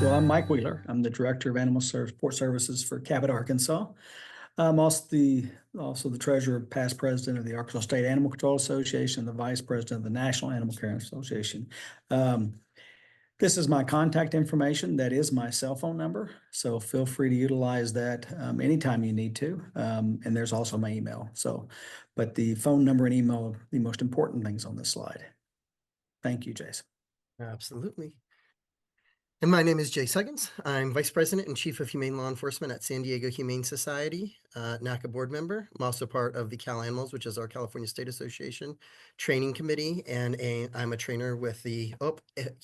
Well, I'm Mike Wheeler. I'm the Director of Animal Support Services for Cabot, Arkansas. I'm also the treasurer, past president of the Arkansas State Animal Control Association, the vice president of the National Animal Care Association. This is my contact information. That is my cell phone number. So feel free to utilize that anytime you need to. And there's also my email. But the phone number and email are the most important things on this slide. Thank you, Jason. Absolutely. And my name is Jay Suggins. I'm Vice President and Chief of Humane Law Enforcement at San Diego Humane Society, NACA board member. I'm also part of the Cal Animals, which is our California State Association training committee, and I'm a trainer with the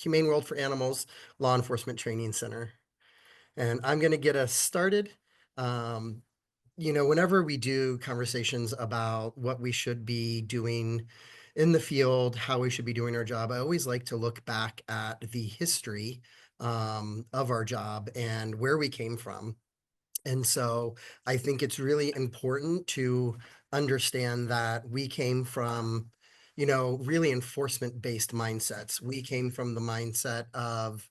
Humane World for Animals Law Enforcement Training Center. And I'm going to get us started. Whenever we do conversations about what we should be doing in the field, how we should be doing our job, I always like to look back at the history of our job and where we came from. And so I think it's really important to understand that we came from, really enforcement-based mindsets. We came from the mindset of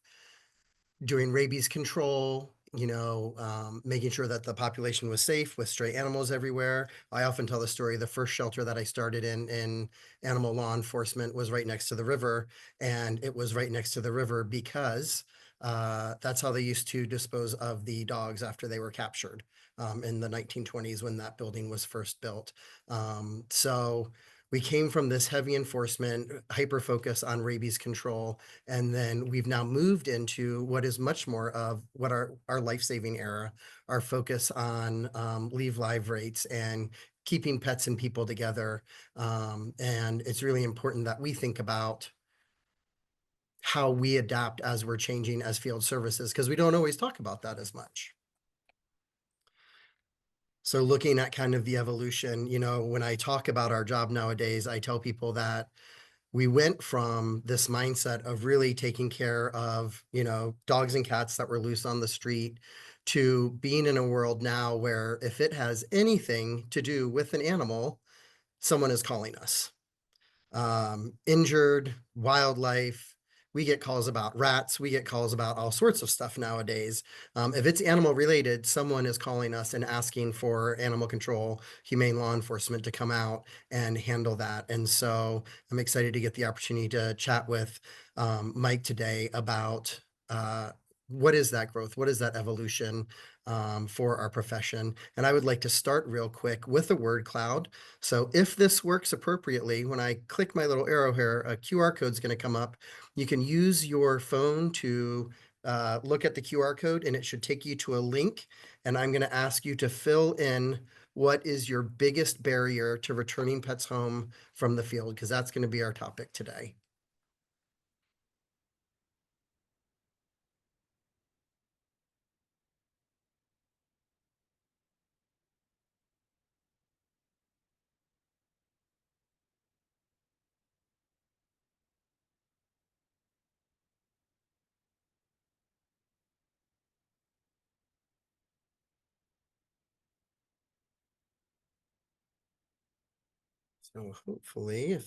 doing rabies control, making sure that the population was safe with stray animals everywhere. I often tell the story, the first shelter that I started in animal law enforcement was right next to the river. And it was right next to the river because that's how they used to dispose of the dogs after they were captured in the 1920s when that building was first built. So we came from this heavy enforcement, hyper focus on rabies control, and then we've now moved into what is much more of what our life-saving era, our focus on leave live rates and keeping pets and people together. And it's really important that we think about how we adapt as we're changing as field services, because we don't always talk about that as much. So looking at kind of the evolution, when I talk about our job nowadays, I tell people that we went from this mindset of really taking care of, dogs and cats that were loose on the street to being in a world now where if it has anything to do with an animal, someone is calling us. Injured, wildlife. We get calls about rats. We get calls about all sorts of stuff nowadays. If it's animal related, someone is calling us and asking for animal control, humane law enforcement to come out and handle that. And so I'm excited to get the opportunity to chat with Mike today about what is that growth? What is that evolution for our profession? And I would like to start real quick with the word cloud. So if this works appropriately, when I click my little arrow here, a QR code is going to come up. You can use your phone to look at the QR code, and it should take you to a link. And I'm going to ask you to fill in what is your biggest barrier to returning pets home from the field, because that's going to be our topic today. So hopefully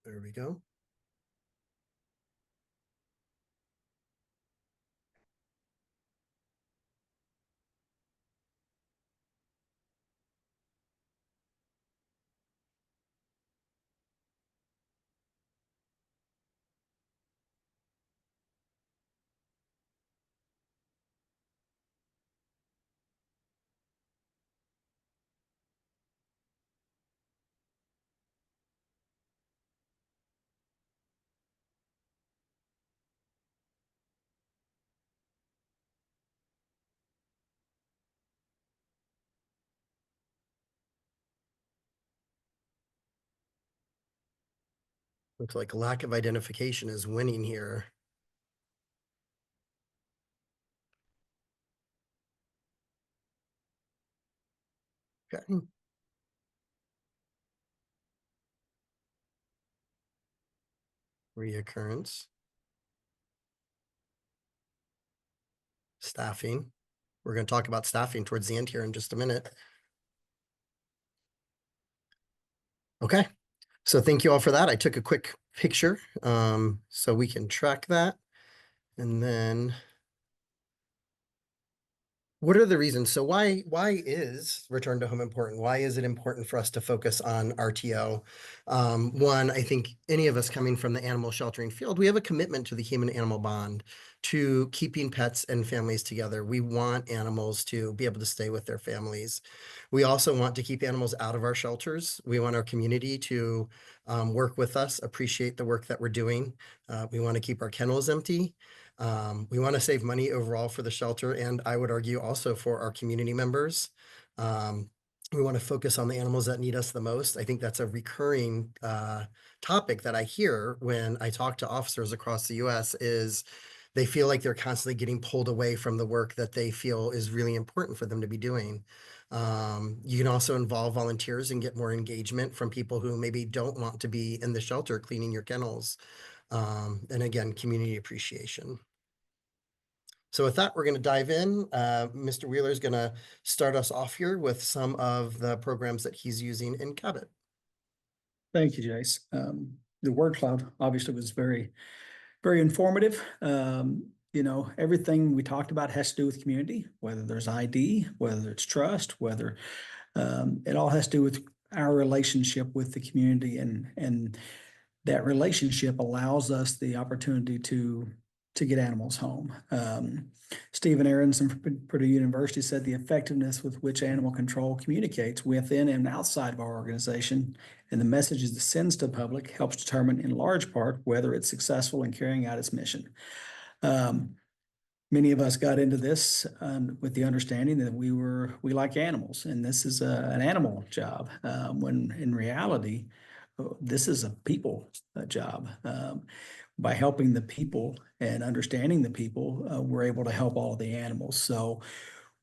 there we go. Looks like lack of identification is winning here. Okay. Reoccurrence. Staffing. We're going to talk about staffing towards the end here in just a minute. Okay. So thank you all for that. I took a quick picture so we can track that. And then what are the reasons? So why is return to home important? Why is it important for us to focus on RTO? One, I think any of us coming from the animal sheltering field, we have a commitment to the human animal bond, to keeping pets and families together. We want animals to be able to stay with their families. We also want to keep animals out of our shelters. We want our community to work with us, appreciate the work that we're doing. We want to keep our kennels empty. We want to save money overall for the shelter, and I would argue also for our community members. We want to focus on the animals that need us the most. I think that's a recurring topic that I hear when I talk to officers across the US is they feel like they're constantly getting pulled away from the work that they feel is really important for them to be doing. You can also involve volunteers and get more engagement from people who maybe don't want to be in the shelter cleaning your kennels. And again, community appreciation. So with that, we're going to dive in. Mr. Wheeler is going to start us off here with some of the programs that he's using in Cabot. Thank you, Jace. The word cloud obviously was very, very informative. Everything we talked about has to do with community, whether there's ID, whether it's trust, whether it all has to do with our relationship with the community, and that relationship allows us the opportunity to get animals home. Stephen Aronson from Purdue University said the effectiveness with which animal control communicates within and outside of our organization and the messages it sends to the public helps determine in large part whether it's successful in carrying out its mission. Many of us got into this with the understanding that we like animals, and this is an animal job. When in reality, this is a people job. By helping the people and understanding the people, we're able to help all of the animals. So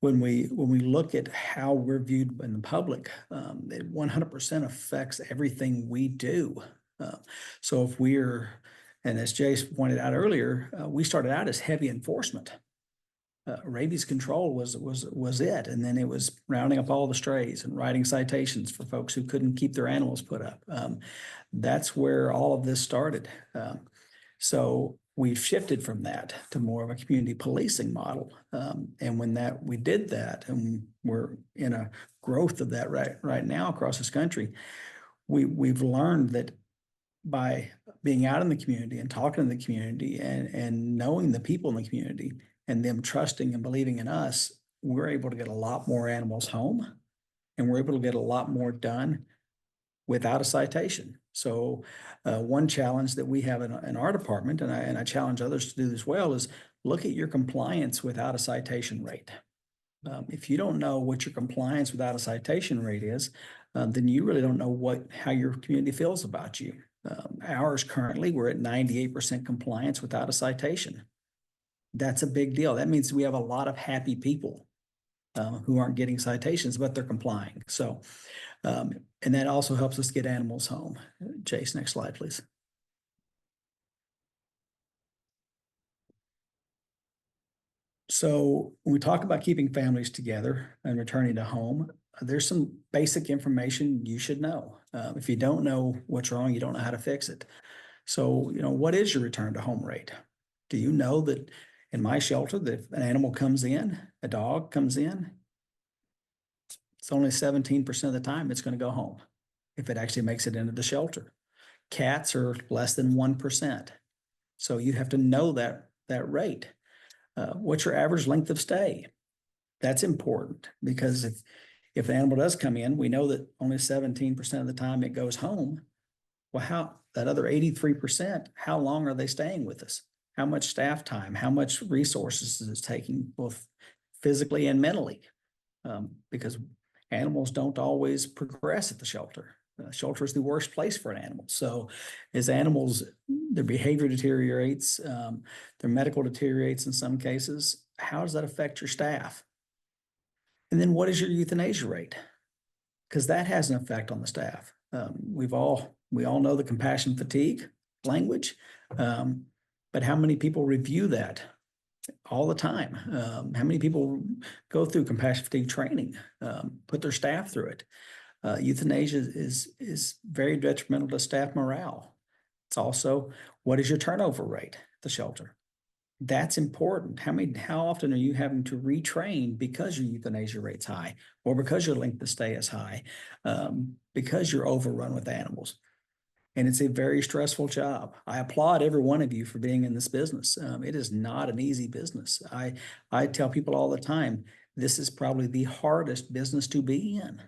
when we look at how we're viewed in the public, it 100% affects everything we do. So if we're, and as Jace pointed out earlier, we started out as heavy enforcement. Rabies control was it, and then it was rounding up all the strays and writing citations for folks who couldn't keep their animals put up. That's where all of this started. So we've shifted from that to more of a community policing model. And when we did that, and we're in a growth of that right now across this country, we've learned that by being out in the community and talking to the community and knowing the people in the community and them trusting and believing in us, we're able to get a lot more animals home, and we're able to get a lot more done without a citation. So one challenge that we have in our department, and I challenge others to do as well, is look at your compliance without a citation rate. If you don't know what your compliance without a citation rate is, then you really don't know how your community feels about you. Ours currently, we're at 98% compliance without a citation. That's a big deal. That means we have a lot of happy people who aren't getting citations, but they're complying. So, and that also helps us get animals home. Chase, next slide, please. So when we talk about keeping families together and returning to home, there's some basic information you should know. If you don't know what's wrong, you don't know how to fix it. So, what is your return to home rate? Do you know that in my shelter, that if an animal comes in, a dog comes in, it's only 17% of the time it's going to go home if it actually makes it into the shelter. Cats are less than 1%. So you have to know that rate. What's your average length of stay? That's important, because if an animal does come in, we know that only 17% of the time it goes home. Well, that other 83%, how long are they staying with us? How much staff time, how much resources is it taking, both physically and mentally? Because animals don't always progress at the shelter. Shelter is the worst place for an animal. So as animals, their behavior deteriorates, their medical deteriorates in some cases, how does that affect your staff? And then what is your euthanasia rate? Because that has an effect on the staff. We all know the compassion fatigue language, but how many people review that all the time? How many people go through compassion fatigue training, put their staff through it? Euthanasia is very detrimental to staff morale. It's also, what is your turnover rate at the shelter? That's important. How often are you having to retrain because your euthanasia rate's high, or because your length of stay is high, because you're overrun with animals? And it's a very stressful job. I applaud every one of you for being in this business. It is not an easy business. I tell people all the time, this is probably the hardest business to be in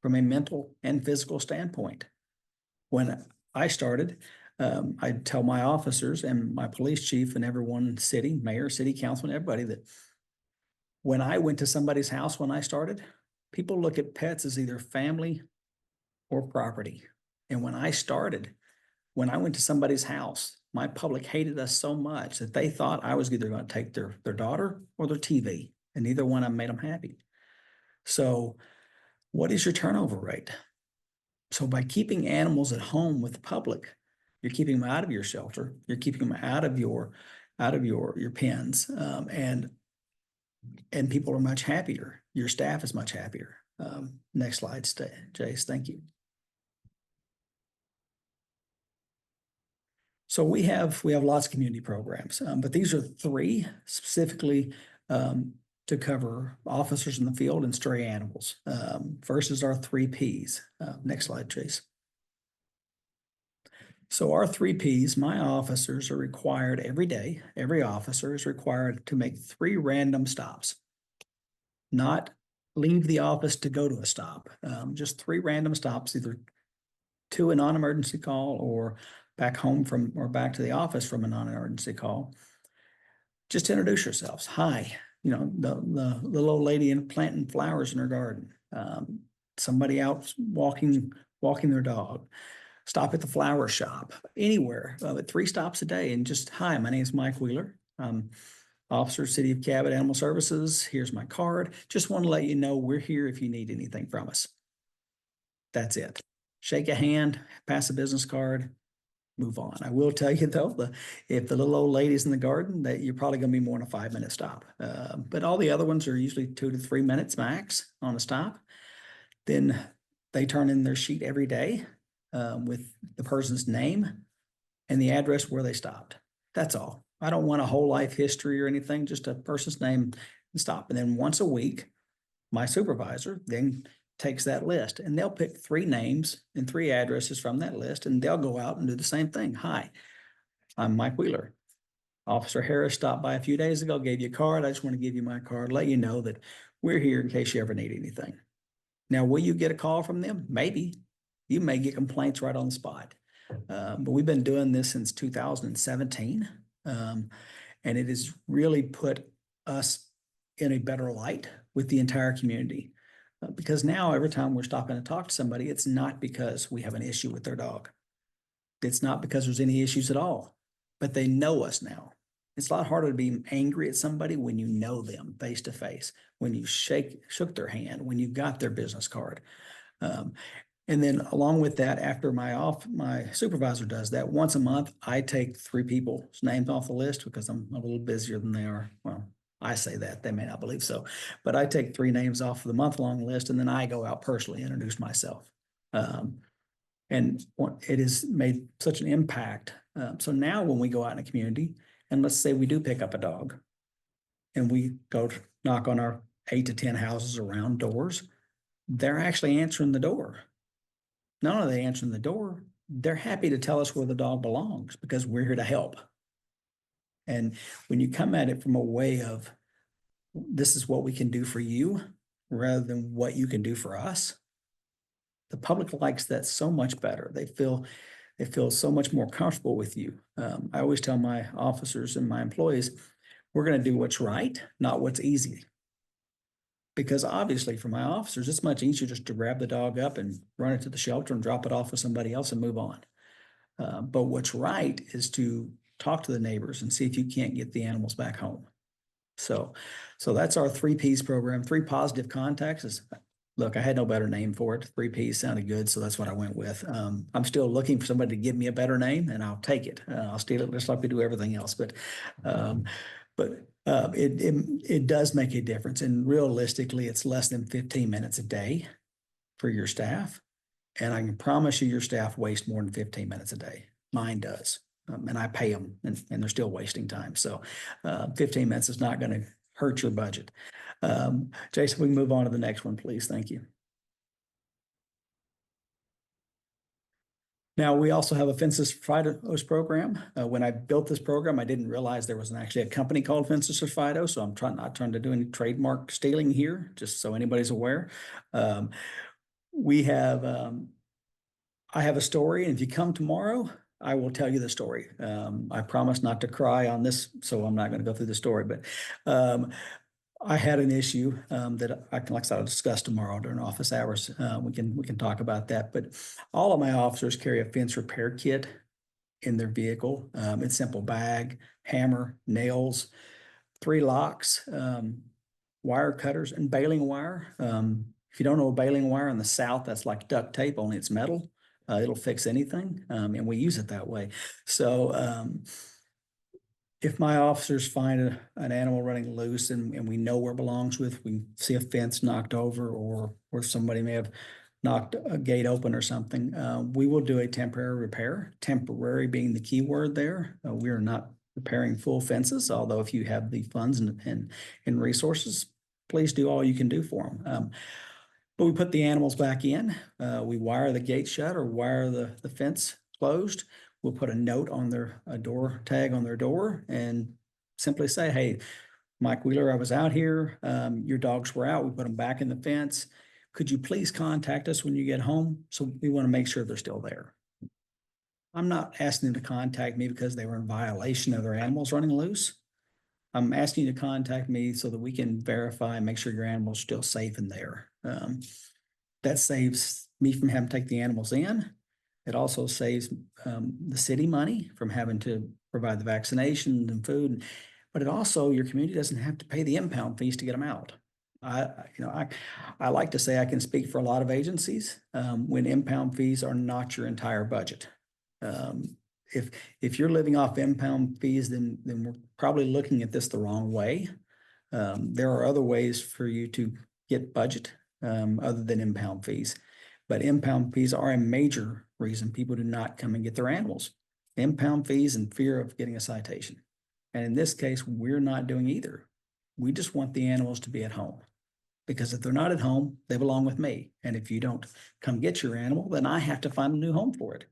from a mental and physical standpoint. When I started, I'd tell my officers and my police chief and everyone, city, mayor, city council, and everybody, that when I went to somebody's house when I started, people look at pets as either family or property. And when I started, when I went to somebody's house, my public hated us so much that they thought I was either going to take their daughter or their TV, and neither one of them made them happy. So what is your turnover rate? So by keeping animals at home with the public, you're keeping them out of your shelter, you're keeping them out of your pens, and people are much happier. Your staff is much happier. Next slide, Jace. Thank you. So we have lots of community programs, but these are three specifically to cover officers in the field and stray animals. First is our 3 Ps. Next slide, Chase. So our 3 Ps, my officers are required every day, every officer is required to make 3 random stops. Not leave the office to go to a stop, just 3 random stops, either to a non-emergency call or back home from, or back to the office from a non-emergency call. Just introduce yourselves. Hi, you know, the little old lady planting flowers in her garden. Somebody out walking their dog. Stop at the flower shop, anywhere, but 3 stops a day, and just, hi, my name is Mike Wheeler. Officer, City of Cabot Animal Services. Here's my card. Just want to let you know we're here if you need anything from us. That's it. Shake a hand, pass a business card, move on. I will tell you though, if the little old lady's in the garden, that you're probably going to be more than a 5-minute stop. But all the other ones are usually 2 to 3 minutes max on a stop. Then they turn in their sheet every day with the person's name and the address where they stopped. That's all. I don't want a whole life history or anything, just a person's name and stop. And then once a week, my supervisor then takes that list, and they'll pick 3 names and 3 addresses from that list, and they'll go out and do the same thing. Hi, I'm Mike Wheeler. Officer Harris stopped by a few days ago, gave you a card. I just want to give you my card, let you know that we're here in case you ever need anything. Now, will you get a call from them? Maybe. You may get complaints right on the spot. But we've been doing this since 2017. And it has really put us in a better light with the entire community. Because now every time we're stopping to talk to somebody, it's not because we have an issue with their dog. It's not because there's any issues at all, but they know us now. It's a lot harder to be angry at somebody when you know them face to face, when you shook their hand, when you got their business card. And then along with that, after my supervisor does that once a month, I take 3 people's names off the list because I'm a little busier than they are. Well, I say that, they may not believe so, but I take 3 names off of the month-long list, and then I go out personally and introduce myself. And it has made such an impact. So now when we go out in a community, and let's say we do pick up a dog, and we go knock on our 8 to 10 houses around doors, they're actually answering the door. Not only are they answering the door, they're happy to tell us where the dog belongs because we're here to help. And when you come at it from a way of, this is what we can do for you, rather than what you can do for us, the public likes that so much better. They feel so much more comfortable with you. I always tell my officers and my employees, we're going to do what's right, not what's easy. Because obviously for my officers, it's much easier just to grab the dog up and run it to the shelter and drop it off with somebody else and move on. But what's right is to talk to the neighbors and see if you can't get the animals back home. So that's our 3 Ps program, 3 positive contacts. Look, I had no better name for it. 3 Ps sounded good, so that's what I went with. I'm still looking for somebody to give me a better name, and I'll take it. I'll steal it just like we do everything else. But it does make a difference. And realistically, it's less than 15 minutes a day for your staff. And I can promise you your staff waste more than 15 minutes a day. Mine does. And I pay them and they're still wasting time. So 15 minutes is not going to hurt your budget. Jason, we can move on to the next one, please. Thank you. Now, we also have a Fences for Fidos program. When I built this program, I didn't realize there was actually a company called Fences for Fido. So I'm not trying to do any trademark stealing here, just so anybody's aware. We have, I have a story, and if you come tomorrow, I will tell you the story. I promise not to cry on this, so I'm not going to go through the story, but I had an issue that I can, like I said, I'll discuss tomorrow during office hours. We can talk about that. But all of my officers carry a fence repair kit in their vehicle. It's simple: bag, hammer, nails, 3 locks, wire cutters, and baling wire. If you don't know baling wire in the South, that's like duct tape, only it's metal. It'll fix anything, and we use it that way. So if my officers find an animal running loose and we know where it belongs with, we see a fence knocked over or somebody may have knocked a gate open or something, we will do a temporary repair, temporary being the key word there. We are not repairing full fences, although if you have the funds and resources, please do all you can do for them. But we put the animals back in, we wire the gate shut or wire the fence closed. We'll put a note on a door tag on their door and simply say, hey, Mike Wheeler, I was out here. Your dogs were out. We put them back in the fence. Could you please contact us when you get home? So we want to make sure they're still there. I'm not asking them to contact me because they were in violation of their animals running loose. I'm asking you to contact me so that we can verify and make sure your animal's still safe in there. That saves me from having to take the animals in. It also saves the city money from having to provide the vaccinations and food, but it also, your community doesn't have to pay the impound fees to get them out. I like to say I can speak for a lot of agencies when impound fees are not your entire budget. If you're living off impound fees, then we're probably looking at this the wrong way. There are other ways for you to get budget other than impound fees. But impound fees are a major reason people do not come and get their animals. Impound fees and fear of getting a citation. And in this case, we're not doing either. We just want the animals to be at home. Because if they're not at home, they belong with me. And if you don't come get your animal, then I have to find a new home for it.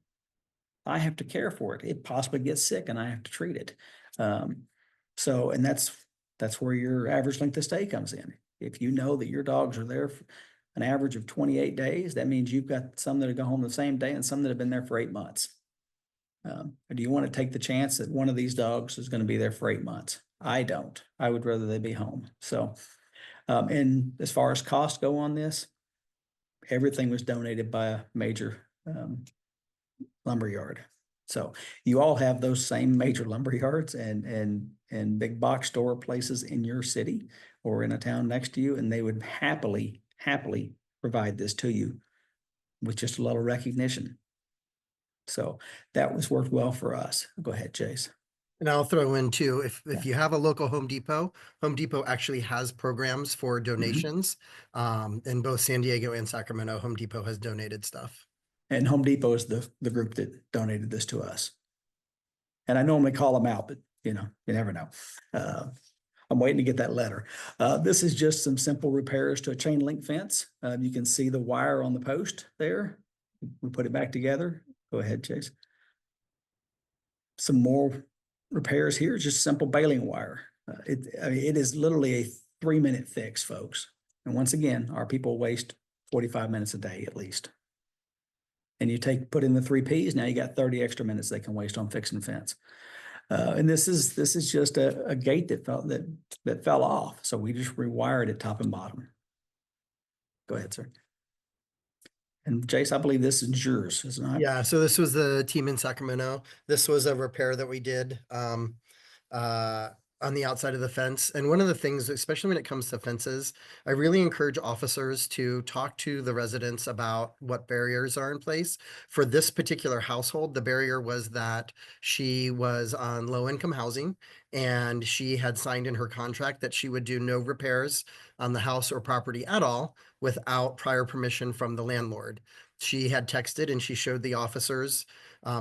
I have to care for it. It possibly gets sick and I have to treat it. And that's where your average length of stay comes in. If you know that your dogs are there for an average of 28 days, that means you've got some that go home the same day and some that have been there for 8 months. Do you want to take the chance that one of these dogs is going to be there for 8 months? I don't. I would rather they be home. So, and as far as costs go on this, everything was donated by a major lumberyard. So you all have those same major lumberyards and big box store places in your city or in a town next to you, and they would happily provide this to you with just a little recognition. So that was worked well for us. Go ahead, Chase. And I'll throw in too, if you have a local Home Depot actually has programs for donations. In both San Diego and Sacramento, Home Depot has donated stuff. And Home Depot is the group that donated this to us. And I normally call them out, but you never know. I'm waiting to get that letter. This is just some simple repairs to a chain link fence. You can see the wire on the post there. We put it back together. Go ahead, Chase. Some more repairs here, just simple baling wire. It is literally a 3-minute fix, folks. And once again, our people waste 45 minutes a day at least. And you put in the 3 Ps, now you got 30 extra minutes they can waste on fixing the fence. And this is just a gate that fell off. So we just rewired it top and bottom. Go ahead, sir. And Jace, I believe this is yours, isn't it? Yeah, so this was the team in Sacramento. This was a repair that we did on the outside of the fence. And one of the things, especially when it comes to fences, I really encourage officers to talk to the residents about what barriers are in place. For this particular household, the barrier was that she was on low-income housing and she had signed in her contract that she would do no repairs on the house or property at all without prior permission from the landlord. She had texted and she showed the officers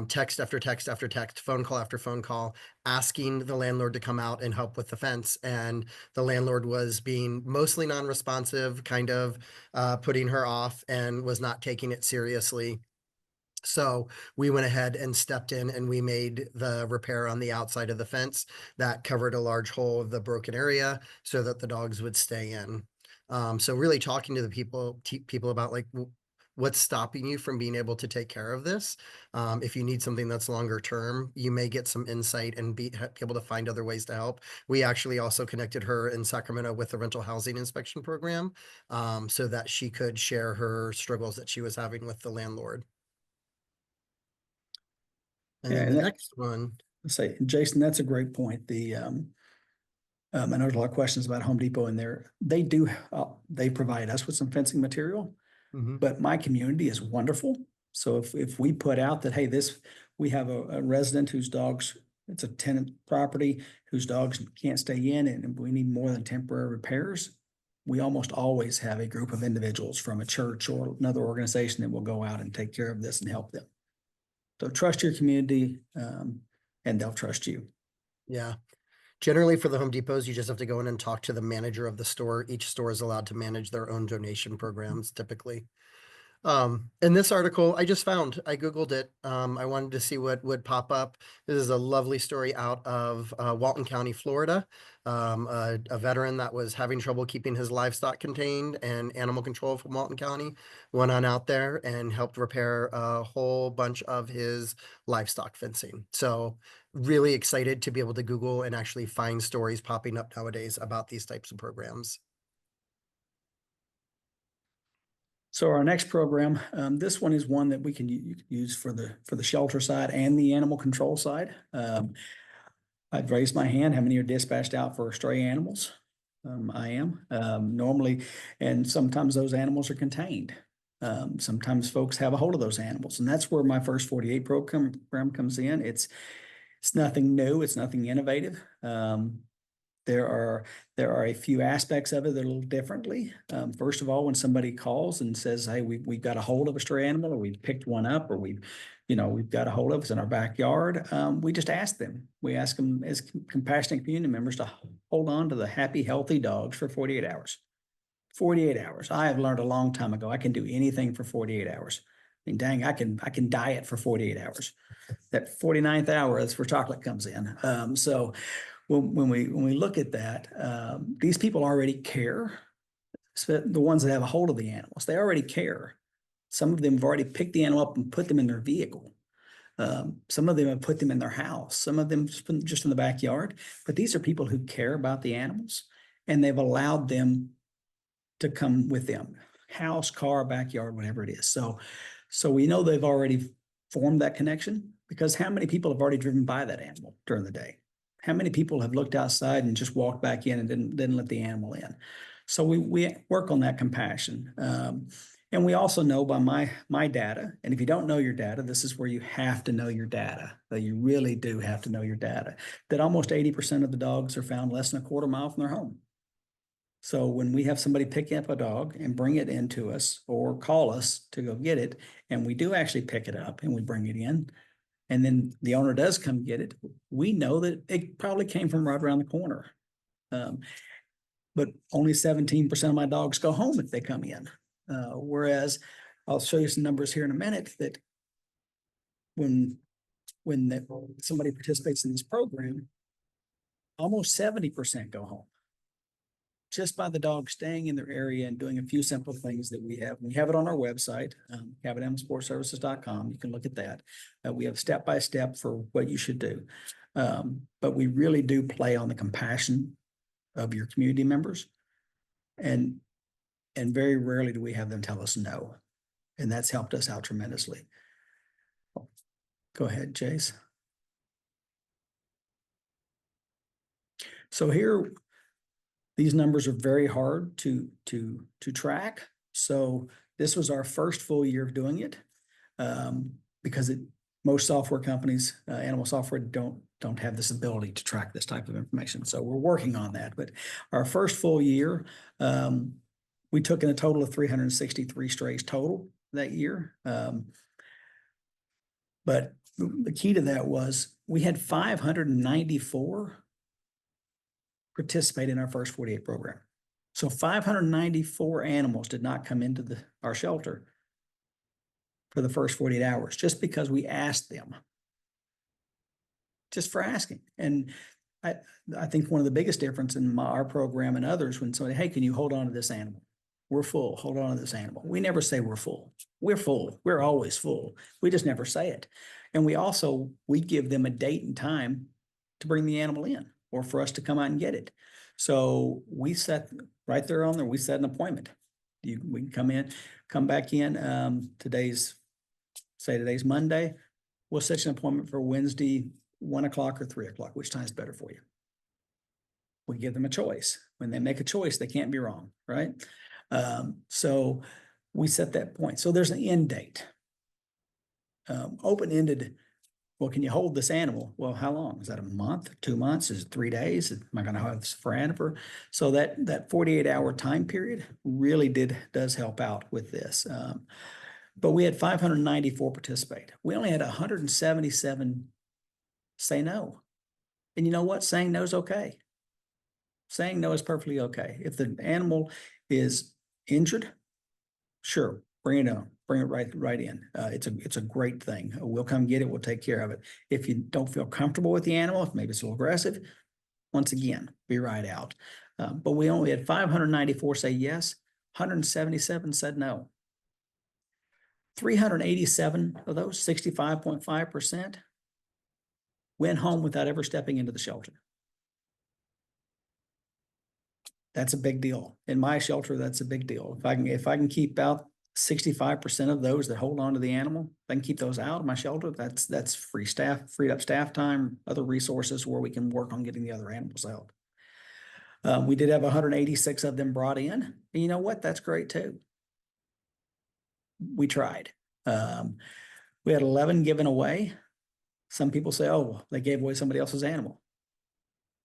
text after text after text, phone call after phone call, asking the landlord to come out and help with the fence. And the landlord was being mostly non-responsive, kind of putting her off, and was not taking it seriously. So we went ahead and stepped in and we made the repair on the outside of the fence that covered a large hole of the broken area so that the dogs would stay in. So really talking to the people about like what's stopping you from being able to take care of this. If you need something that's longer term, you may get some insight and be able to find other ways to help. We actually also connected her in Sacramento with the rental housing inspection program, so that she could share her struggles that she was having with the landlord. And Yeah, then and the that, next one, say, Jason, that's a great point. I know there's a lot of questions about Home Depot in there. They provide us with some fencing material, mhm, but my community is wonderful. So if we put out that, hey, we have a resident whose dogs, it's a tenant property whose dogs can't stay in and we need more than temporary repairs. We almost always have a group of individuals from a church or another organization that will go out and take care of this and help them. So trust your community, and they'll trust you. yeah. Generally for the Home Depots, you just have to go in and talk to the manager of the store. Each store is allowed to manage their own donation programs typically. In this article, I Googled it. I wanted to see what would pop up. This is a lovely story out of Walton County, Florida. A veteran that was having trouble keeping his livestock contained, and animal control from Walton County went on out there and helped repair a whole bunch of his livestock fencing. So really excited to be able to Google and actually find stories popping up nowadays about these types of programs. So our next program, this one is one that you can use for the shelter side and the animal control side. I've raised my hand. How many are dispatched out for stray animals? I am normally, and sometimes those animals are contained. Sometimes folks have a hold of those animals, and that's where my first 48 program comes in. It's nothing new. It's nothing innovative. There are a few aspects of it that are a little differently. First of all, when somebody calls and says, "Hey, we've got a hold of a stray animal, or we've picked one up, or we've got a hold of us in our backyard," we just ask them. We ask them as compassionate community members to hold on to the happy, healthy dogs for 48 hours. 48 hours. I have learned a long time ago I can do anything for 48 hours. I mean, dang, I can diet for 48 hours. That 49th hour is where chocolate comes in. So when we look at that, these people already care. So the ones that have a hold of the animals, they already care. Some of them have already picked the animal up and put them in their vehicle. Some of them have put them in their house. Some of them just in the backyard. But these are people who care about the animals, and they've allowed them to come with them, house, car, backyard, whatever it is. So we know they've already formed that connection, because how many people have already driven by that animal during the day? How many people have looked outside and just walked back in and didn't let the animal in? So we work on that compassion. And we also know by my data, and if you don't know your data, this is where you have to know your data. You really do have to know your data, that almost 80% of the dogs are found less than a quarter mile from their home. So when we have somebody pick up a dog and bring it into us or call us to go get it, and we do actually pick it up and we bring it in, and then the owner does come get it, we know that it probably came from right around the corner. But only 17% of my dogs go home if they come in. Whereas I'll show you some numbers here in a minute that when somebody participates in this program, almost 70% go home, just by the dog staying in their area and doing a few simple things that we have. We have it on our website, cabotanimalsportservices.com. You can look at that. We have step-by-step for what you should do. But we really do play on the compassion of your community members. And very rarely do we have them tell us no. And that's helped us out tremendously. Go ahead, Chase. So here, these numbers are very hard to track. So this was our first full year of doing it, because most software companies, animal software, don't have this ability to track this type of information. So we're working on that. But our first full year, we took in a total of 363 strays total. that year. But the key to that was we had 594 participate in our first 48 program. So 594 animals did not come into our shelter for the first 48 hours, just because we asked them, just for asking. And I think one of the biggest difference in our program and others, when somebody, hey, can you hold on to this animal? We're full, hold on to this animal. We never say we're full. We're full. We're always full. We just never say it. And we give them a date and time to bring the animal in or for us to come out and get it. So we set right there on there, we set an appointment. We can come back in. Today's Monday. We'll set an appointment for Wednesday, 1 o'clock or 3 o'clock. Which time is better for you? We give them a choice. When they make a choice, they can't be wrong, right? So we set that point. So there's an end date. Open-ended. Well, can you hold this animal? Well, how long? Is that a month, 2 months? Is it 3 days? Am I going to have this forever? So that 48-hour time period really does help out with this. But we had 594 participate. We only had 177 say no. And you know what? Saying no is okay. Saying no is perfectly okay. If the animal is injured, sure, bring it on. Bring it right in. It's a great thing. We'll come get it. We'll take care of it. If you don't feel comfortable with the animal, if maybe it's a little aggressive, once again, be right out. But we only had 594 say yes, 177 said no. 387 of those, 65.5%, went home without ever stepping into the shelter. That's a big deal. In my shelter, that's a big deal. If I can keep out 65% of those that hold on to the animal, if I can keep those out of my shelter, that's freed up staff time, other resources where we can work on getting the other animals out. We did have 186 of them brought in. And you know what? That's great too. We tried. We had 11 given away. Some people say, oh, they gave away somebody else's animal.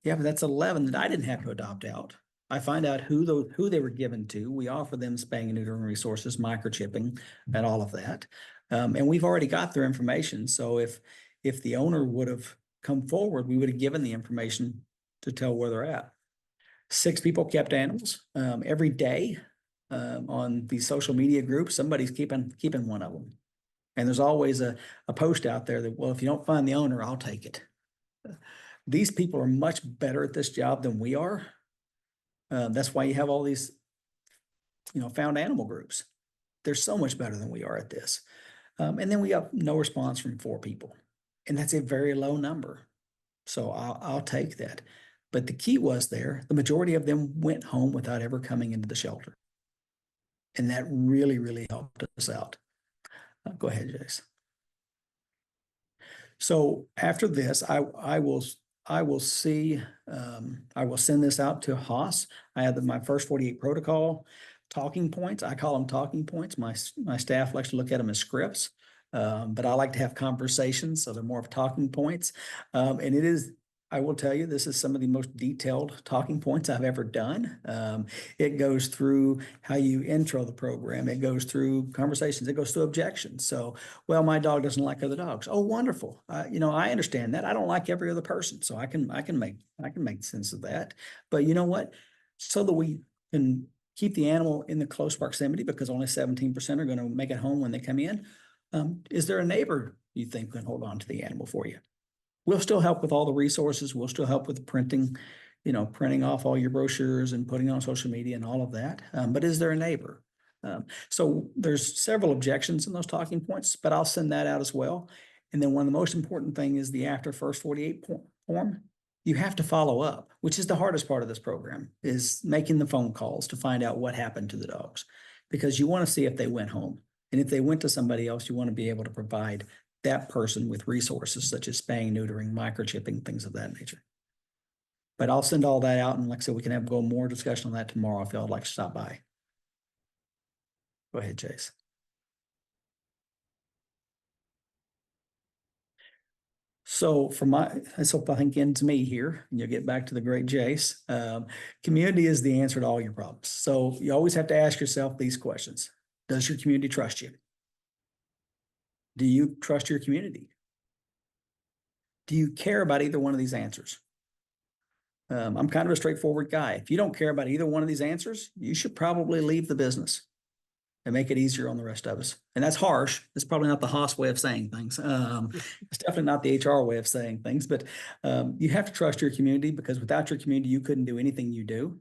Yeah, but that's 11 that I didn't have to adopt out. I find out who they were given to. We offer them spaying and neutering resources, microchipping, and all of that. And we've already got their information. So if the owner would have come forward, we would have given the information to tell where they're at. 6 people kept animals. Every day on these social media groups, somebody's keeping one of them. And there's always a post out there that, well, if you don't find the owner, I'll take it. These people are much better at this job than we are. That's why you have all these, found animal groups. They're so much better than we are at this. And then we got no response from 4 people. And that's a very low number. So I'll take that. But the key was the majority of them went home without ever coming into the shelter. And that really, really helped us out. Go ahead, Jace. So after this, I will send this out to Haas. I have my first 48 protocol talking points. I call them talking points. My staff likes to look at them as scripts, but I like to have conversations, so they're more of talking points. And I will tell you, this is some of the most detailed talking points I've ever done. It goes through how you intro the program. It goes through conversations. It goes through objections. So, well, my dog doesn't like other dogs. Oh, wonderful. I understand that. I don't like every other person, so I can make sense of that. But you know what? So that we can keep the animal in the close proximity, because only 17% are going to make it home when they come in. Is there a neighbor you think can hold on to the animal for you? We'll still help with all the resources. We'll still help with the printing, printing off all your brochures and putting on social media and all of that. But is there a neighbor? So there's several objections in those talking points, but I'll send that out as well. And then one of the most important thing is the after first 48 form. You have to follow up, which is the hardest part of this program, is making the phone calls to find out what happened to the dogs, because you want to see if they went home. And if they went to somebody else, you want to be able to provide that person with resources such as spaying, neutering, microchipping, things of that nature. But I'll send all that out, and like I said, we can go more discussion on that tomorrow if y'all would like to stop by. Go ahead, Chase. So I think ends me here, and you'll get back to the great Jace. Community is the answer to all your problems. So you always have to ask yourself these questions. Does your community trust you? Do you trust your community? Do you care about either one of these answers? I'm kind of a straightforward guy. If you don't care about either one of these answers, you should probably leave the business and make it easier on the rest of us. And that's harsh. It's probably not the Haas way of saying things. It's definitely not the HR way of saying things, but you have to trust your community, because without your community, you couldn't do anything you do.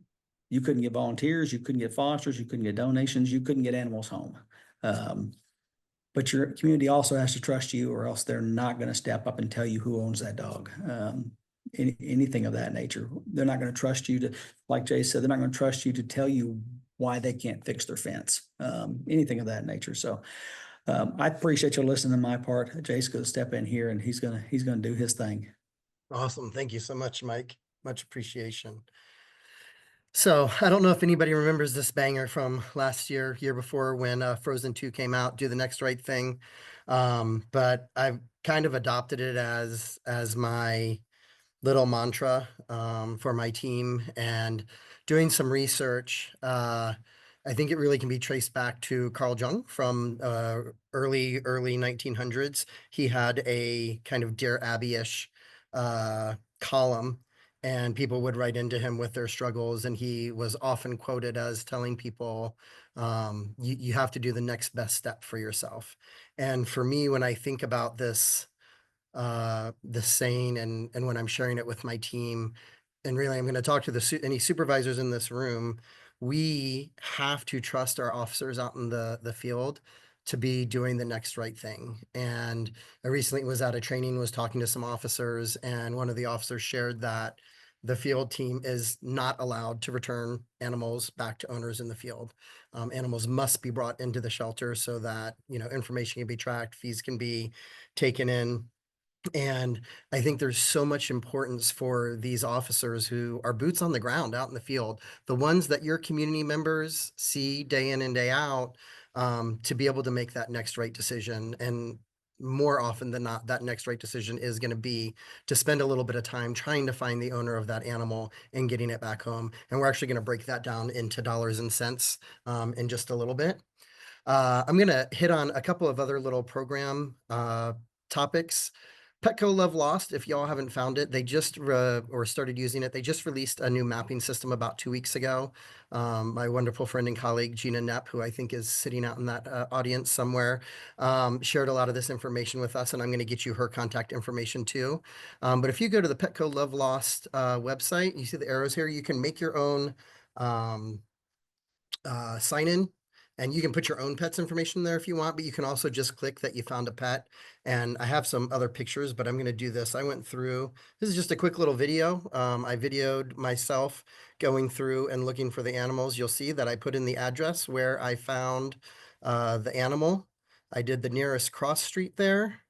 You couldn't get volunteers, you couldn't get fosters, you couldn't get donations, you couldn't get animals home. But your community also has to trust you, or else they're not going to step up and tell you who owns that dog. Anything of that nature. They're not going to trust you to, like Jay said, they're not going to trust you to tell you why they can't fix their fence, anything of that nature. So I appreciate you listening to my part. Jay's going to step in here and he's going to do his thing. Awesome. Thank you so much, Mike. Much appreciation. So I don't know if anybody remembers this banger from last year before, when Frozen 2 came out, Do the Next Right Thing. But I've kind of adopted it as my little mantra for my team, and doing some research. I think it really can be traced back to Carl Jung from early 1900s. He had a kind of Dear Abby-ish column, and people would write into him with their struggles, and he was often quoted as telling people, you have to do the next best step for yourself. And for me, when I think about this saying, and when I'm sharing it with my team, and really I'm going to talk to any supervisors in this room, we have to trust our officers out in the field to be doing the next right thing. And I recently was at a training, was talking to some officers, and one of the officers shared that the field team is not allowed to return animals back to owners in the field. Animals must be brought into the shelter so that, information can be tracked, fees can be taken in. And I think there's so much importance for these officers who are boots on the ground out in the field, the ones that your community members see day in and day out, to be able to make that next right decision. And more often than not, that next right decision is going to be to spend a little bit of time trying to find the owner of that animal and getting it back home. And we're actually going to break that down into dollars and cents in just a little bit. I'm going to hit on a couple of other little program topics. Petco Love Lost, if y'all haven't found it, they just or started using it. They just released a new mapping system about 2 weeks ago. My wonderful friend and colleague, Gina Knapp, who I think is sitting out in that audience somewhere, shared a lot of this information with us, and I'm going to get you her contact information too. But if you go to the Petco Love Lost website, you see the arrows here, you can make your own sign in, and you can put your own pet's information there if you want, but you can also just click that you found a pet. And I have some other pictures, but I'm going to do this. I went through, this is just a quick little video. I videoed myself going through and looking for the animals. You'll see that I put in the address where I found the animal. I did the nearest cross street there.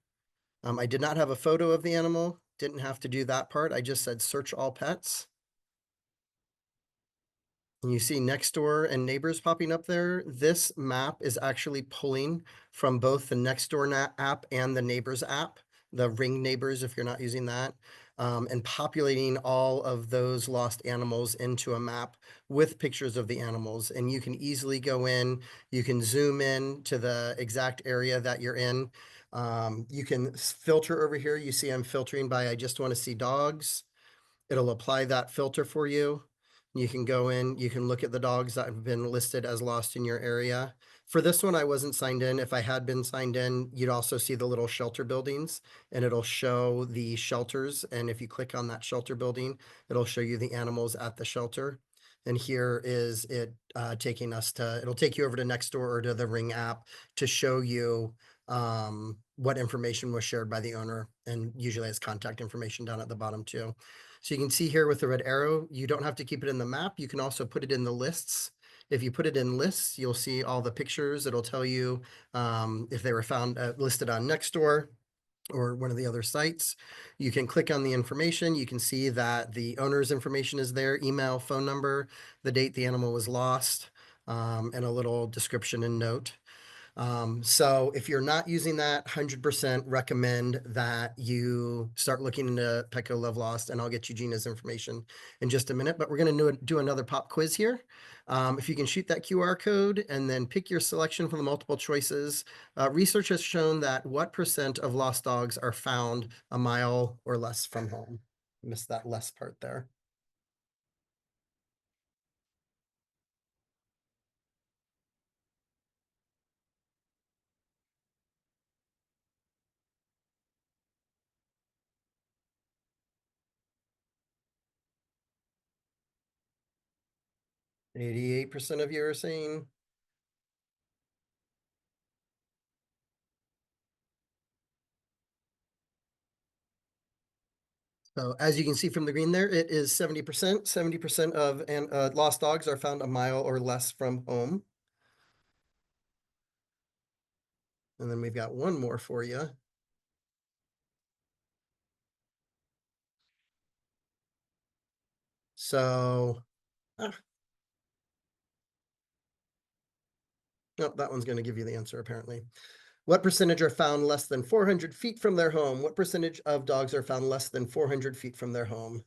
I did not have a photo of the animal. Didn't have to do that part. I just said search all pets. And you see Nextdoor and Neighbors popping up there. This map is actually pulling from both the Nextdoor app and the Neighbors app, the Ring Neighbors if you're not using that, and populating all of those lost animals into a map with pictures of the animals. And you can easily go in, you can zoom in to the exact area that you're in. You can filter over here. You see I'm filtering by I just want to see dogs. It'll apply that filter for you. You can go in, you can look at the dogs that have been listed as lost in your area. For this one, I wasn't signed in. If I had been signed in, you'd also see the little shelter buildings, and it'll show the shelters. And if you click on that shelter building, it'll show you the animals at the shelter. And here is it taking us to, it'll take you over to Nextdoor or to the Ring app to show you what information was shared by the owner, and usually has contact information down at the bottom too. So you can see here with the red arrow, you don't have to keep it in the map. You can also put it in the lists. If you put it in lists, you'll see all the pictures. It'll tell you if they were found listed on Nextdoor or one of the other sites. You can click on the information. You can see that the owner's information is there, email, phone number, the date the animal was lost, and a little description and note. So if you're not using that, 100% recommend that you start looking into Petco Love Lost, and I'll get you Gina's information in just a minute. But we're going to do another pop quiz here. If you can shoot that QR code and then pick your selection from the multiple choices, research has shown that what percent of lost dogs are found a mile or less from home? Missed that less part there. %88 of you are saying. So as you can see from the green there, it is 70%. 70% of lost dogs are found a mile or less from home. And then we've got one more for you. So, nope, that one's going to give you the answer apparently. What percentage are found less than 400 feet from their home? What percentage of dogs are found less than 400 feet from their home?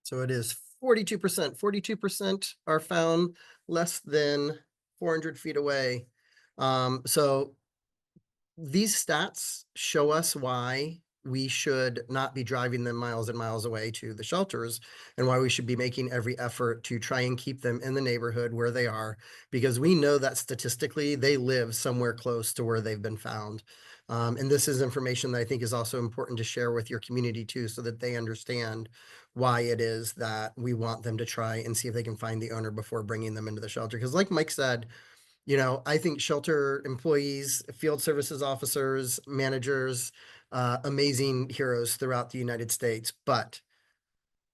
So it is 42%. 42% are found less than 400 feet away. So these stats show us why we should not be driving them miles and miles away to the shelters, and why we should be making every effort to try and keep them in the neighborhood where they are, because we know that statistically they live somewhere close to where they've been found. And this is information that I think is also important to share with your community too, so that they understand why it is that we want them to try and see if they can find the owner before bringing them into the shelter. Because like Mike said, I think shelter employees, field services officers, managers, amazing heroes throughout the United States. But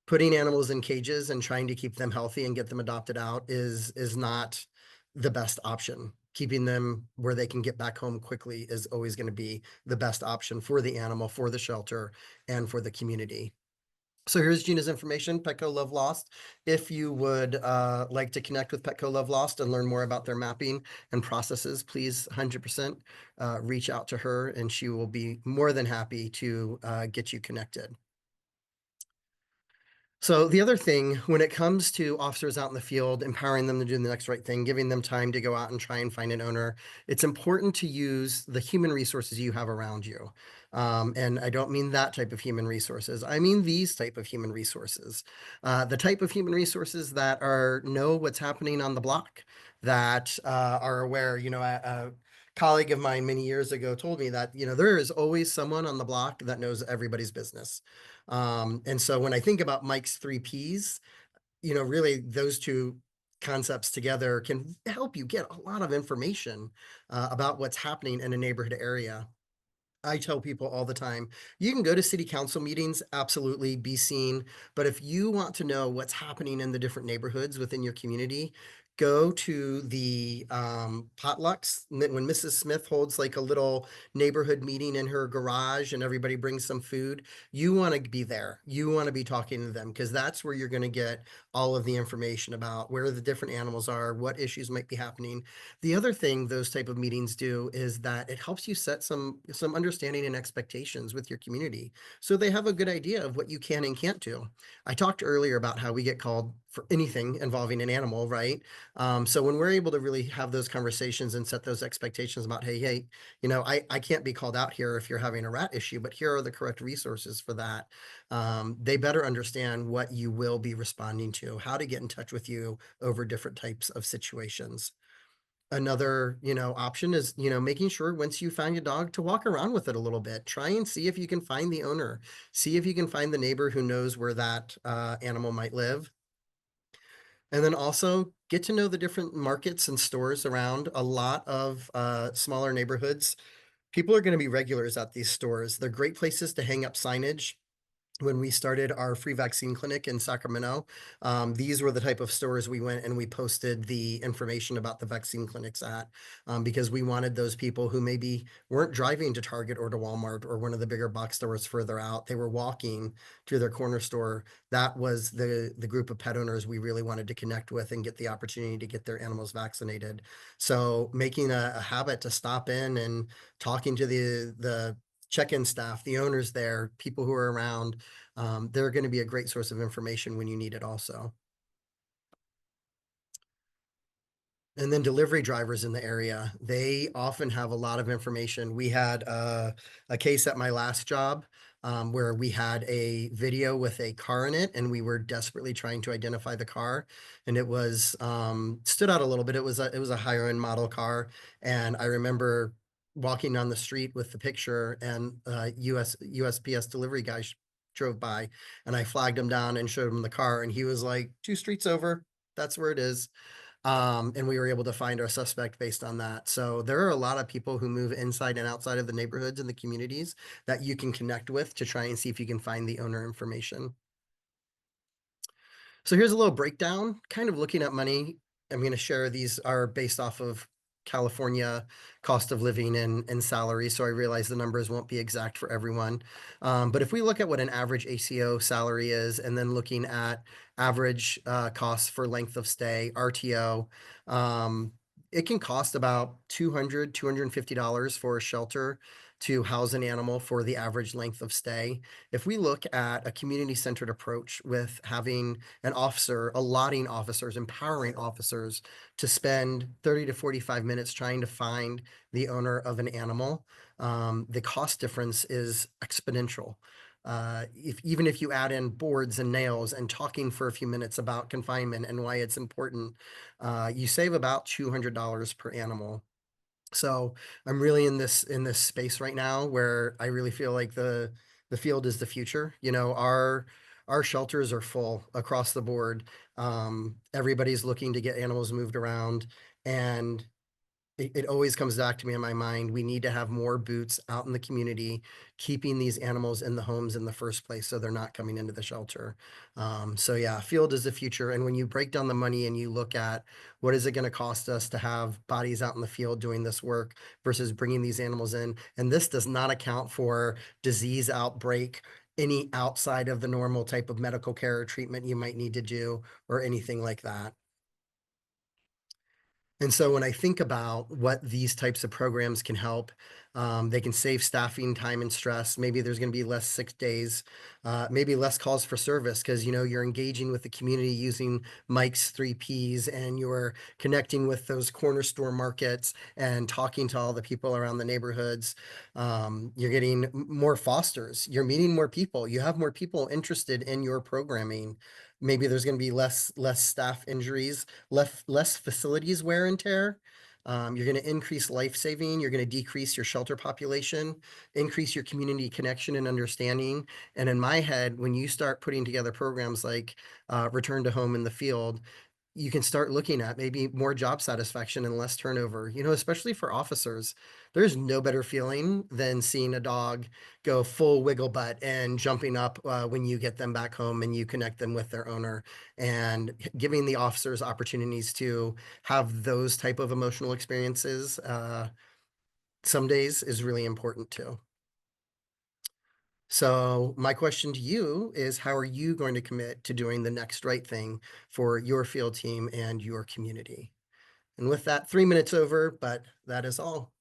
putting animals in cages and trying to keep them healthy and get them adopted out is not the best option. Keeping them where they can get back home quickly is always going to be the best option for the animal, for the shelter, and for the community. So here's Gina's information, Petco Love Lost. If you would like to connect with Petco Love Lost and learn more about their mapping and processes, please 100% reach out to her, and she will be more than happy to get you connected. So the other thing, when it comes to officers out in the field, empowering them to do the next right thing, giving them time to go out and try and find an owner, it's important to use the human resources you have around you. And I don't mean that type of human resources. I mean these type of human resources. The type of human resources that know what's happening on the block, that are aware. A colleague of mine many years ago told me that, there is always someone on the block that knows everybody's business. And so when I think about Mike's 3 Ps, really those two concepts together can help you get a lot of information about what's happening in a neighborhood area. I tell people all the time, you can go to city council meetings, absolutely be seen. But if you want to know what's happening in the different neighborhoods within your community, go to the potlucks. When Mrs. Smith holds like a little neighborhood meeting in her garage and everybody brings some food, you want to be there. You want to be talking to them, because that's where you're going to get all of the information about where the different animals are, what issues might be happening. The other thing those type of meetings do is that it helps you set some understanding and expectations with your community, so they have a good idea of what you can and can't do. I talked earlier about how we get called for anything involving an animal, right? So when we're able to really have those conversations and set those expectations about, hey, I can't be called out here if you're having a rat issue, but here are the correct resources for that. They better understand what you will be responding to, how to get in touch with you over different types of situations. Another, option is, making sure once you find your dog to walk around with it a little bit, try and see if you can find the owner, see if you can find the neighbor who knows where that animal might live. And then also get to know the different markets and stores around a lot of smaller neighborhoods. People are going to be regulars at these stores. They're great places to hang up signage. when we started our free vaccine clinic in Sacramento, these were the type of stores we went and we posted the information about the vaccine clinics at, because we wanted those people who maybe weren't driving to Target or to Walmart or one of the bigger box stores further out. They were walking to their corner store. That was the group of pet owners we really wanted to connect with and get the opportunity to get their animals vaccinated. So making a habit to stop in and talking to the check-in staff, the owners there, people who are around, they're going to be a great source of information when you need it also. And then delivery drivers in the area, they often have a lot of information. We had a case at my last job where we had a video with a car in it, and we were desperately trying to identify the car. And it was stood out a little bit. It was a higher end model car, and I remember walking down the street with the picture, and USPS delivery guy drove by, and I flagged him down and showed him the car, and he was like, 2 streets over. That's where it is. And we were able to find our suspect based on that. So there are a lot of people who move inside and outside of the neighborhoods and the communities that you can connect with to try and see if you can find the owner information. So here's a little breakdown, kind of looking at money. I'm going to share these are based off of California cost of living and salary. So I realize the numbers won't be exact for everyone. But if we look at what an average ACO salary is, and then looking at average costs for length of stay, RTO, it can cost about $250 for a shelter to house an animal for the average length of stay. If we look at a community-centered approach with having an officer, allotting officers, empowering officers to spend 30 to 45 minutes trying to find the owner of an animal, the cost difference is exponential. Even if you add in boards and nails and talking for a few minutes about confinement and why it's important, you save about $200 per animal. So I'm really in this space right now where I really feel like the field is the future. You know, our shelters are full across the board. Everybody's looking to get animals moved around, and it always comes back to me in my mind. We need to have more boots out in the community, keeping these animals in the homes in the first place so they're not coming into the shelter. So yeah, field is the future. And when you break down the money and you look at what is it going to cost us to have bodies out in the field doing this work versus bringing these animals in, and this does not account for disease outbreak, any outside of the normal type of medical care or treatment you might need to do, or anything like that. And so when I think about what these types of programs can help, they can save staffing time and stress. Maybe there's going to be less sick days, maybe less calls for service because you're engaging with the community using Mike's 3Ps, and you're connecting with those corner store markets and talking to all the people around the neighborhoods. You're getting more fosters. You're meeting more people. You have more people interested in your programming. Maybe there's going to be less staff injuries, less facilities wear and tear. You're going to increase life saving. You're going to decrease your shelter population, increase your community connection and understanding. And in my head, when you start putting together programs like Return to Home in the Field, you can start looking at maybe more job satisfaction and less turnover, especially for officers. There's no better feeling than seeing a dog go full wiggle butt and jumping up when you get them back home and you connect them with their owner, and giving the officers opportunities to have those type of emotional experiences some days is really important too. So my question to you is, how are you going to commit to doing the next right thing for your field team and your community? And with that, 3 minutes over, but that is all.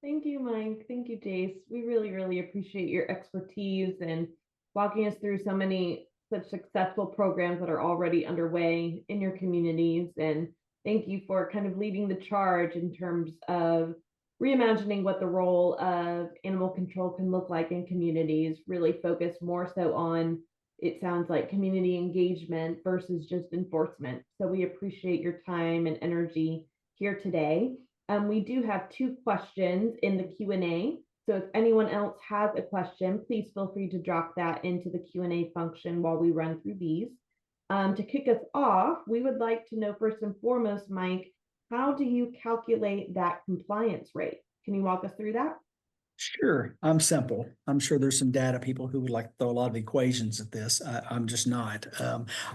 Thank you, Mike. Thank you, Jace. We really, really appreciate your expertise and walking us through so many such successful programs that are already underway in your communities. And thank you for kind of leading the charge in terms of reimagining what the role of animal control can look like in communities, really focus more so on, it sounds like, community engagement versus just enforcement. So we appreciate your time and energy here today. We do have 2 questions in the Q&A. So if anyone else has a question, please feel free to drop that into the Q&A function while we run through these. To kick us off, we would like to know first and foremost, Mike, how do you calculate that compliance rate? Can you walk us through that? Sure, I'm simple. I'm sure there's some data people who would like to throw a lot of equations at this. I'm just not.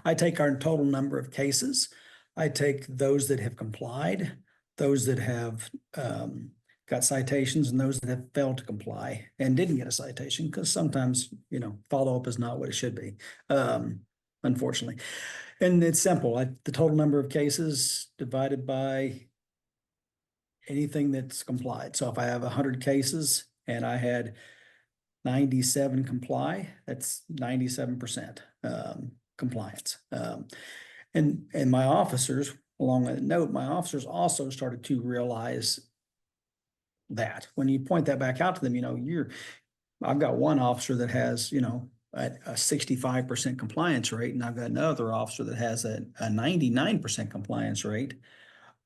I take our total number of cases. I take those that have complied, those that have got citations, and those that have failed to comply and didn't get a citation, because sometimes, follow-up is not what it should be, unfortunately. And it's simple. The total number of cases divided by anything that's complied. So if I have 100 cases and I had 97 comply, that's 97% compliance. And my officers, along with a note, my officers also started to realize that when you point that back out to them, I've got one officer that has, a 65% compliance rate, and I've got another officer that has a 99% compliance rate.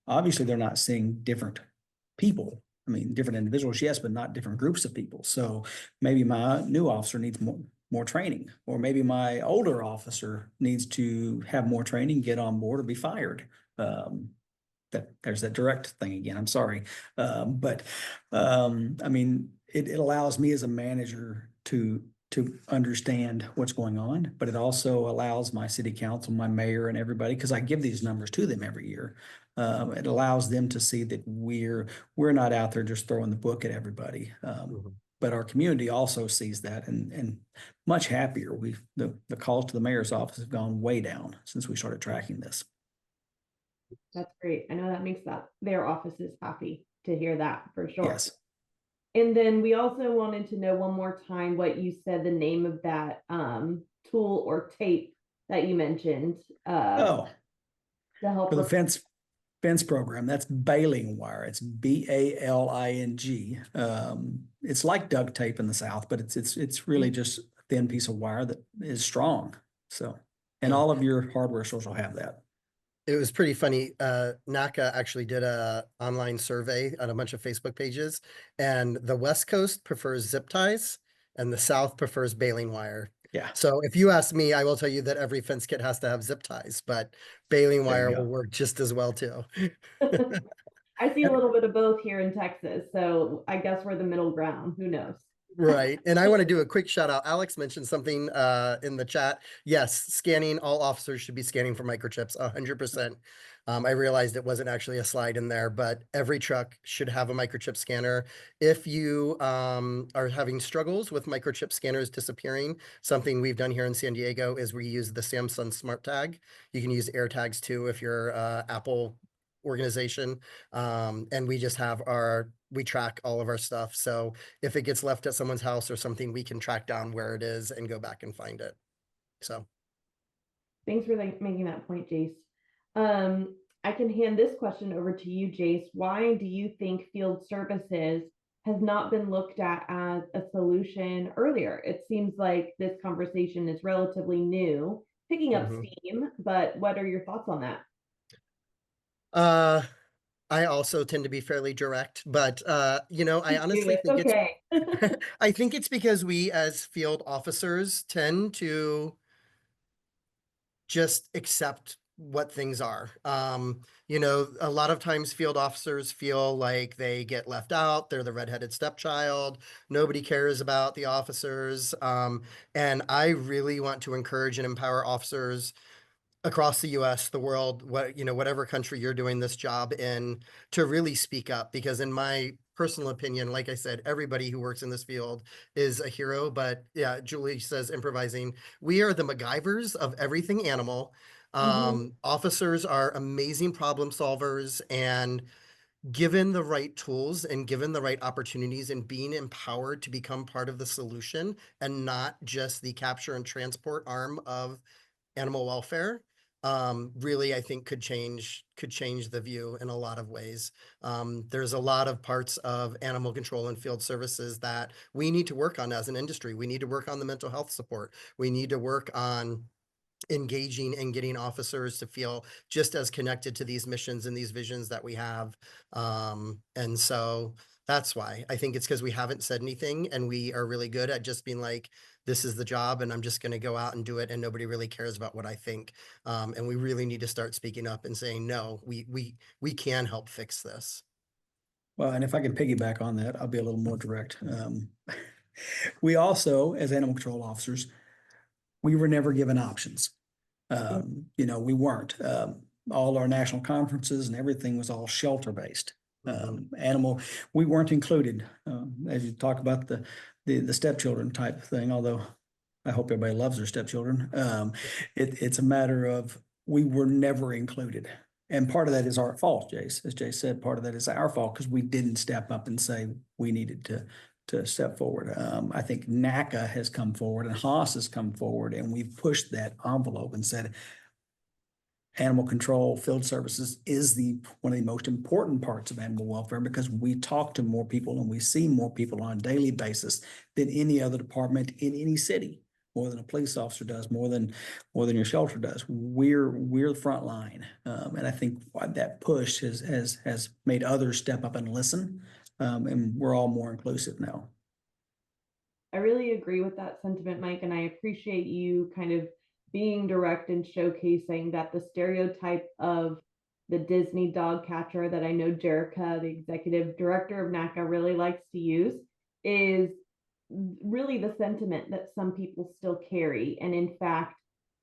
Obviously, they're not seeing different people. I mean, different individuals, yes, but not different groups of people. So maybe my new officer needs more training, or maybe my older officer needs to have more training, get on board, or be fired. There's that direct thing again. I'm sorry. But I mean, it allows me as a manager to understand what's going on, but it also allows my city council, my mayor, and everybody, because I give these numbers to them every year. It allows them to see that we're not out there just throwing the book at everybody. But our community also sees that, and much happier. The calls to the mayor's office have gone way down since we started tracking this. That's great. I know that makes their offices happy to hear that for sure. Yes. And then we also wanted to know one more time what you said the name of that tool or tape that you mentioned Oh, to help for the fence program, that's baling wire. It's BALING. It's like duct tape in the South, but it's really just a thin piece of wire that is strong. So, and all of your hardware stores will have that. It was pretty funny. NACA actually did a online survey on a bunch of Facebook pages, and the West Coast prefers zip ties and the South prefers baling wire. Yeah. So if you ask me, I will tell you that every fence kit has to have zip ties, but baling wire will work just as well too. I see a little bit of both here in Texas, so I guess we're the middle ground. Who knows? Right. And I want to do a quick shout out. Alex mentioned something in the chat. Yes, scanning, all officers should be scanning for microchips 100%. I realized it wasn't actually a slide in there, but every truck should have a microchip scanner. If you are having struggles with microchip scanners disappearing, something we've done here in San Diego is we use the Samsung Smart Tag. You can use AirTags too if you're Apple organization. And we just have we track all of our stuff. So if it gets left at someone's house or something, we can track down where it is and go back and find it. So. Thanks for making that point, Jace. I can hand this question over to you, Jace. Why do you think field services has not been looked at as a solution earlier? It seems like this conversation is relatively new, picking up steam, but what are your thoughts on that? I also tend to be fairly direct, but I honestly think okay. I think it's because we as field officers tend to just accept what things are. A lot of times field officers feel like they get left out. They're the redheaded stepchild. Nobody cares about the officers. And I really want to encourage and empower officers across the US, the world, whatever country you're doing this job in, to really speak up. Because in my personal opinion, like I said, everybody who works in this field is a hero. But yeah, Julie says improvising. We are the MacGyvers of everything animal. Officers are amazing problem solvers, and given the right tools and given the right opportunities and being empowered to become part of the solution and not just the capture and transport arm of animal welfare, really, I think could change the view in a lot of ways. There's a lot of parts of animal control and field services that we need to work on as an industry. We need to work on the mental health support. We need to work on engaging and getting officers to feel just as connected to these missions and these visions that we have. And so that's why I think it's because we haven't said anything, and we are really good at just being like, this is the job and I'm just going to go out and do it, and nobody really cares about what I think. And we really need to start speaking up and saying, no, we can help fix this. Well, and if I can piggyback on that, I'll be a little more direct. We also, as animal control officers, we were never given options. We weren't. All our national conferences and everything was all shelter-based. We weren't included. As you talk about the stepchildren type thing, although I hope everybody loves their stepchildren. It's a matter of we were never included. And part of that is our fault, Jace. As Jace said, part of that is our fault because we didn't step up and say we needed to step forward. I think NACA has come forward and Haas has come forward, and we've pushed that envelope and said animal control field services is one of the most important parts of animal welfare because we talk to more people and we see more people on a daily basis than any other department in any city, more than a police officer does, more than your shelter does. We're the front line, and I think that push has made others step up and listen, and we're all more inclusive now. I really agree with that sentiment, Mike, and I appreciate you kind of being direct and showcasing that the stereotype of the Disney dog catcher that I know Jerica, the executive director of NACA, really likes to use is really the sentiment that some people still carry. And in fact,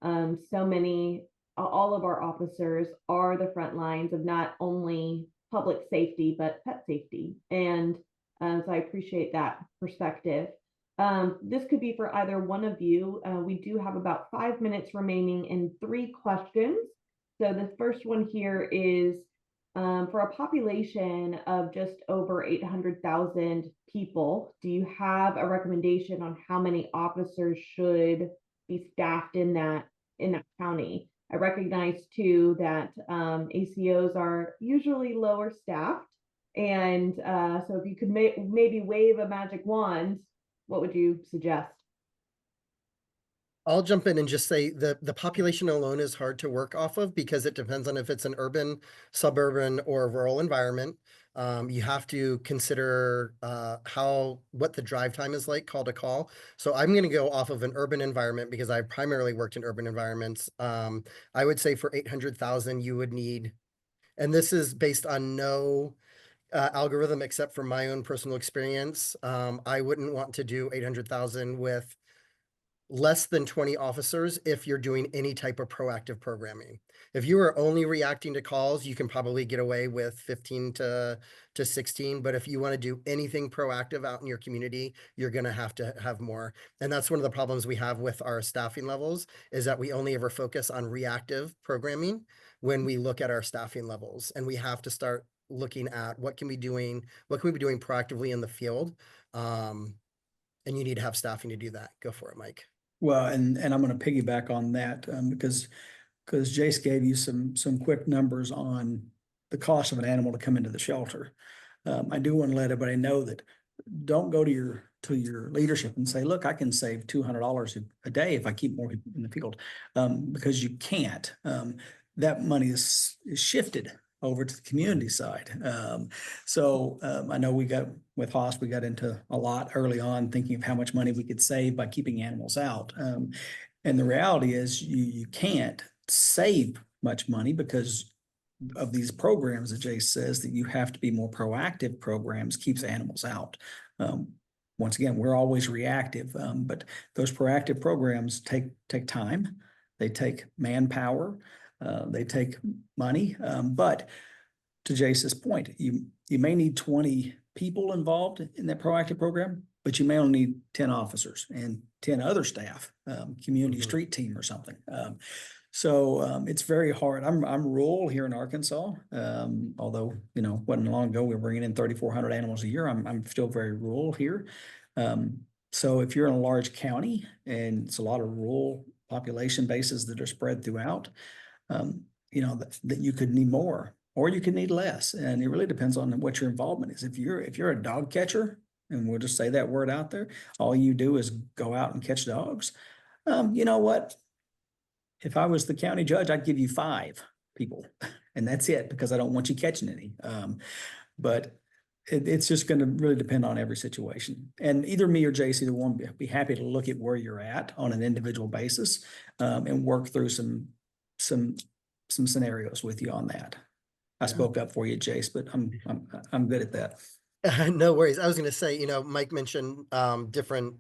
all of our officers are the front lines of not only public safety, but pet safety. And so I appreciate that perspective. This could be for either one of you. We do have about 5 minutes remaining and 3 questions. So the first one here is for a population of just over 800,000 people, do you have a recommendation on how many officers should be staffed in that county? I recognize too that ACOs are usually lower staffed. And so if you could maybe wave a magic wand, what would you suggest? I'll jump in and just say the population alone is hard to work off of because it depends on if it's an urban, suburban, or rural environment. You have to consider what the drive time is like call to call. So I'm going to go off of an urban environment because I primarily worked in urban environments. I would say for 800,000, you would need, and this is based on no algorithm except for my own personal experience. I wouldn't want to do 800,000 with less than 20 officers if you're doing any type of proactive programming. If you are only reacting to calls, you can probably get away with 15 to 16. But if you want to do anything proactive out in your community, you're going to have more. And that's one of the problems we have with our staffing levels is that we only ever focus on reactive programming when we look at our staffing levels. And we have to start looking at what can we be doing proactively in the field. And you need to have staffing to do that. Go for it, Mike. Well, and I'm going to piggyback on that because Jace gave you some quick numbers on the cost of an animal to come into the shelter. I do want to let everybody know that don't go to your leadership and say, look, I can save $200 a day if I keep more people in the field, because you can't. That money is shifted over to the community side. I know with Haas, we got into a lot early on thinking of how much money we could save by keeping animals out. And the reality is you can't save much money because of these programs that Jace says that you have to be more proactive programs keeps animals out. Once again, we're always reactive, but those proactive programs take time. They take manpower. They take money, but to Jace's point, you may need 20 people involved in that proactive program, but you may only need 10 officers and 10 other staff, community street team or something. So it's very hard. I'm rural here in Arkansas, although wasn't long ago we were bringing in 3,400 animals a year. I'm still very rural here. So if you're in a large county and it's a lot of rural population bases that are spread throughout, that you could need more or you could need less. And it really depends on what your involvement is. If you're a dog catcher, and we'll just say that word out there, all you do is go out and catch dogs. You know what? If I was the county judge, I'd give you 5 people and that's it because I don't want you catching any. But it's just going to really depend on every situation. And either me or Jace, either one, be happy to look at where you're at on an individual basis and work through some scenarios with you on that. I spoke up for you, Jace, but I'm good at that. No worries. I was going to say, Mike mentioned different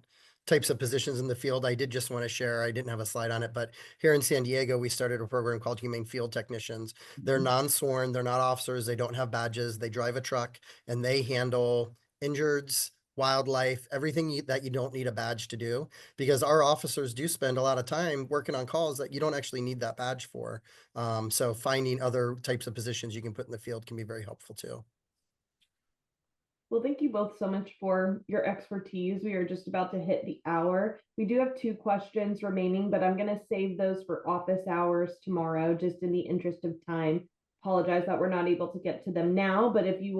types of positions in the field. I did just want to share, I didn't have a slide on it, but here in San Diego, we started a program called Humane Field Technicians. They're non-sworn, they're not officers, they don't have badges, they drive a truck, and they handle injureds, wildlife, everything that you don't need a badge to do, because our officers do spend a lot of time working on calls that you don't actually need that badge for. So finding other types of positions you can put in the field can be very helpful too. Well, thank you both so much for your expertise. We are just about to hit the hour. We do have 2 questions remaining, but I'm going to save those for office hours tomorrow, just in the interest of time. Apologize that we're not able to get to them now, but if you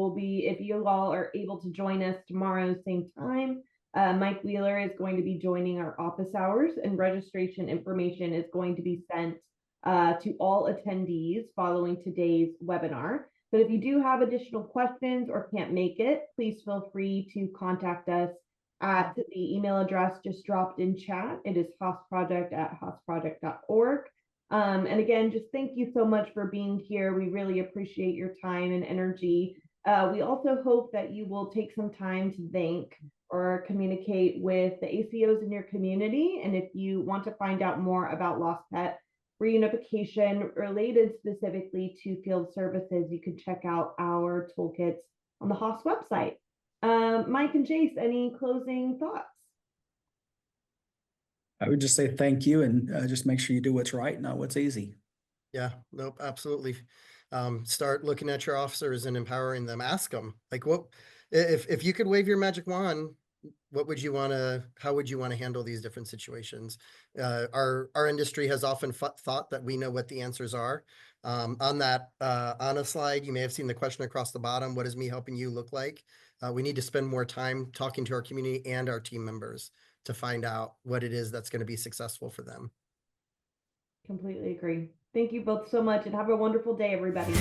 all are able to join us tomorrow, same time, Mike Wheeler is going to be joining our office hours, and registration information is going to be sent to all attendees following today's webinar. But if you do have additional questions or can't make it, please feel free to contact us at the email address just dropped in chat. It is hosproject@hosproject.org. And again, just thank you so much for being here. We really appreciate your time and energy. We also hope that you will take some time to thank or communicate with the ACOs in your community. And if you want to find out more about Lost Pet reunification related specifically to field services, you can check out our toolkits on the HOS website. Mike and Jace, any closing thoughts? I would just say thank you, and just make sure you do what's right, not what's easy. Yeah, nope, absolutely. Start looking at your officers and empowering them. Ask them, like, what if you could wave your magic wand, how would you want to handle these different situations? Our industry has often thought that we know what the answers are. On a slide, you may have seen the question across the bottom, what does me helping you look like? We need to spend more time talking to our community and our team members to find out what it is that's going to be successful for them. Completely agree. Thank you both so much, and have a wonderful day, everybody.